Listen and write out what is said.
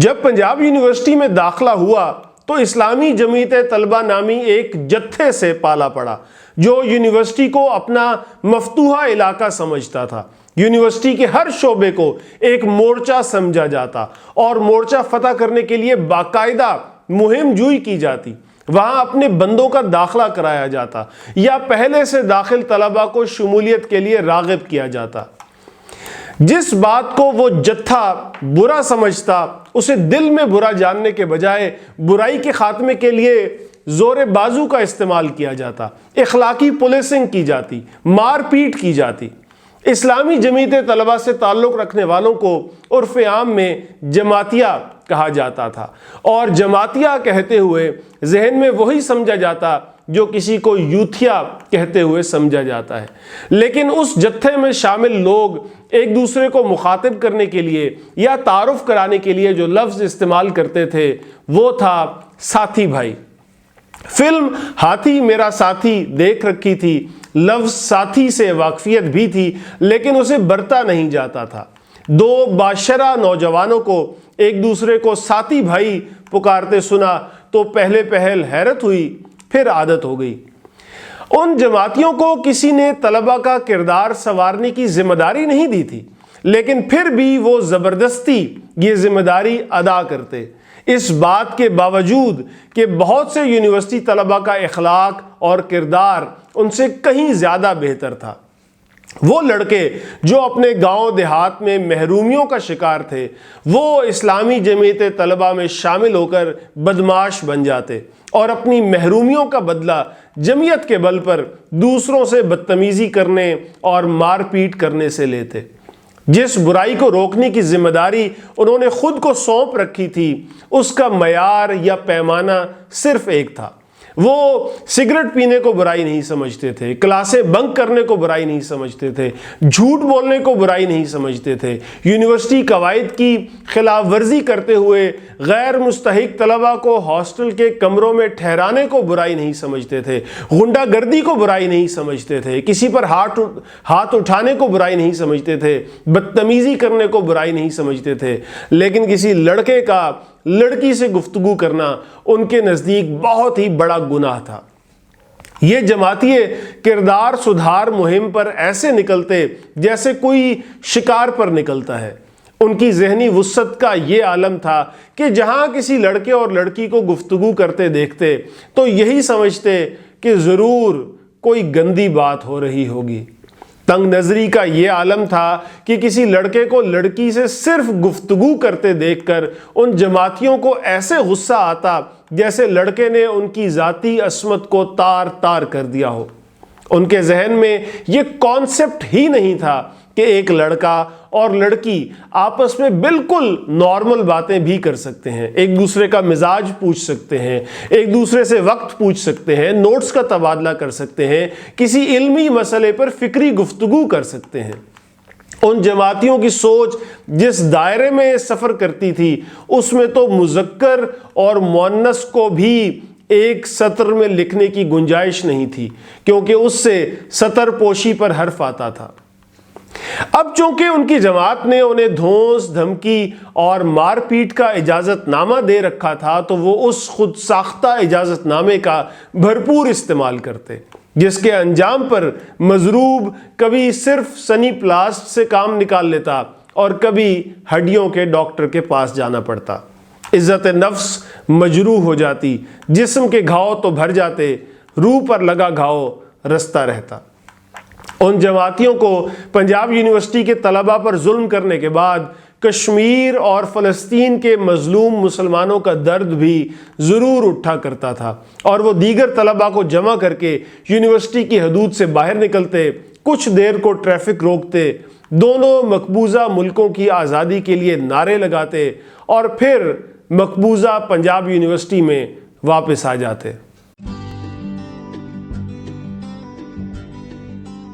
جب پنجاب یونیورسٹی میں داخلہ ہوا تو اسلامی جمعیت طلبہ نامی ایک جتھے سے پالا پڑا جو یونیورسٹی کو اپنا مفتوحہ علاقہ سمجھتا تھا۔ یونیورسٹی کے ہر شعبے کو ایک مورچہ سمجھا جاتا اور مورچہ فتح کرنے کے لیے باقاعدہ مہم جوئی کی جاتی۔ وہاں اپنے بندوں کا داخلہ کرایا جاتا یا پہلے سے داخل طلبہ کو شمولیت کے لیے راغب کیا جاتا۔ جس بات کو وہ جتھا برا سمجھتا اسے دل میں برا جاننے کے بجائے برائی کے خاتمے کے لیے زور بازو کا استعمال کیا جاتا، اخلاقی پولیسنگ کی جاتی، مار پیٹ کی جاتی۔ اسلامی جمعیت طلبہ سے تعلق رکھنے والوں کو عرف عام میں جماعتیہ کہا جاتا تھا، اور جماعتیہ کہتے ہوئے ذہن میں وہی سمجھا جاتا جو کسی کو یوتھیا کہتے ہوئے سمجھا جاتا ہے۔ لیکن اس جتھے میں شامل لوگ ایک دوسرے کو مخاطب کرنے کے لیے یا تعارف کرانے کے لیے جو لفظ استعمال کرتے تھے وہ تھا ساتھی بھائی۔ فلم ہاتھی میرا ساتھی دیکھ رکھی تھی، لفظ ساتھی سے واقفیت بھی تھی لیکن اسے برتا نہیں جاتا تھا۔ دو باشرہ نوجوانوں کو ایک دوسرے کو ساتھی بھائی پکارتے سنا تو پہلے پہل حیرت ہوئی، پھر عادت ہو گئی۔ ان جماعتیوں کو کسی نے طلبہ کا کردار سنوارنے کی ذمہ داری نہیں دی تھی، لیکن پھر بھی وہ زبردستی یہ ذمہ داری ادا کرتے، اس بات کے باوجود کہ بہت سے یونیورسٹی طلبہ کا اخلاق اور کردار ان سے کہیں زیادہ بہتر تھا۔ وہ لڑکے جو اپنے گاؤں دیہات میں محرومیوں کا شکار تھے وہ اسلامی جمعیت طلبہ میں شامل ہو کر بدمعاش بن جاتے اور اپنی محرومیوں کا بدلہ جمعیت کے بل پر دوسروں سے بدتمیزی کرنے اور مار پیٹ کرنے سے لیتے۔ جس برائی کو روکنے کی ذمہ داری انہوں نے خود کو سونپ رکھی تھی اس کا معیار یا پیمانہ صرف ایک تھا۔ وہ سگریٹ پینے کو برائی نہیں سمجھتے تھے، کلاسیں بنک کرنے کو برائی نہیں سمجھتے تھے، جھوٹ بولنے کو برائی نہیں سمجھتے تھے، یونیورسٹی قواعد کی خلاف ورزی کرتے ہوئے غیر مستحق طلبہ کو ہاسٹل کے کمروں میں ٹھہرانے کو برائی نہیں سمجھتے تھے، غنڈہ گردی کو برائی نہیں سمجھتے تھے، کسی پر ہاتھ اٹھانے کو برائی نہیں سمجھتے تھے، بدتمیزی کرنے کو برائی نہیں سمجھتے تھے، لیکن کسی لڑکے کا لڑکی سے گفتگو کرنا ان کے نزدیک بہت ہی بڑا گناہ تھا۔ یہ جماعتیے کردار سدھار مہم پر ایسے نکلتے جیسے کوئی شکار پر نکلتا ہے۔ ان کی ذہنی وسعت کا یہ عالم تھا کہ جہاں کسی لڑکے اور لڑکی کو گفتگو کرتے دیکھتے تو یہی سمجھتے کہ ضرور کوئی گندی بات ہو رہی ہوگی۔ تنگ نظری کا یہ عالم تھا کہ کسی لڑکے کو لڑکی سے صرف گفتگو کرتے دیکھ کر ان جماعتیوں کو ایسے غصہ آتا جیسے لڑکے نے ان کی ذاتی عصمت کو تار تار کر دیا ہو۔ ان کے ذہن میں یہ کانسیپٹ ہی نہیں تھا کہ ایک لڑکا اور لڑکی آپس میں بالکل نارمل باتیں بھی کر سکتے ہیں، ایک دوسرے کا مزاج پوچھ سکتے ہیں، ایک دوسرے سے وقت پوچھ سکتے ہیں، نوٹس کا تبادلہ کر سکتے ہیں، کسی علمی مسئلے پر فکری گفتگو کر سکتے ہیں۔ ان جماعتیوں کی سوچ جس دائرے میں سفر کرتی تھی اس میں تو مذکر اور مؤنث کو بھی ایک سطر میں لکھنے کی گنجائش نہیں تھی کیونکہ اس سے سطر پوشی پر حرف آتا تھا۔ اب چونکہ ان کی جماعت نے انہیں دھونس دھمکی اور مار پیٹ کا اجازت نامہ دے رکھا تھا تو وہ اس خود ساختہ اجازت نامے کا بھرپور استعمال کرتے، جس کے انجام پر مضروب کبھی صرف سنی پلاسٹ سے کام نکال لیتا اور کبھی ہڈیوں کے ڈاکٹر کے پاس جانا پڑتا۔ عزت نفس مجروح ہو جاتی، جسم کے گھاؤ تو بھر جاتے، روح پر لگا گھاؤ رستہ رہتا۔ ان جماعتیوں کو پنجاب یونیورسٹی کے طلبہ پر ظلم کرنے کے بعد کشمیر اور فلسطین کے مظلوم مسلمانوں کا درد بھی ضرور اٹھا کرتا تھا اور وہ دیگر طلبہ کو جمع کر کے یونیورسٹی کی حدود سے باہر نکلتے، کچھ دیر کو ٹریفک روکتے، دونوں مقبوضہ ملکوں کی آزادی کے لیے نعرے لگاتے اور پھر مقبوضہ پنجاب یونیورسٹی میں واپس آ جاتے۔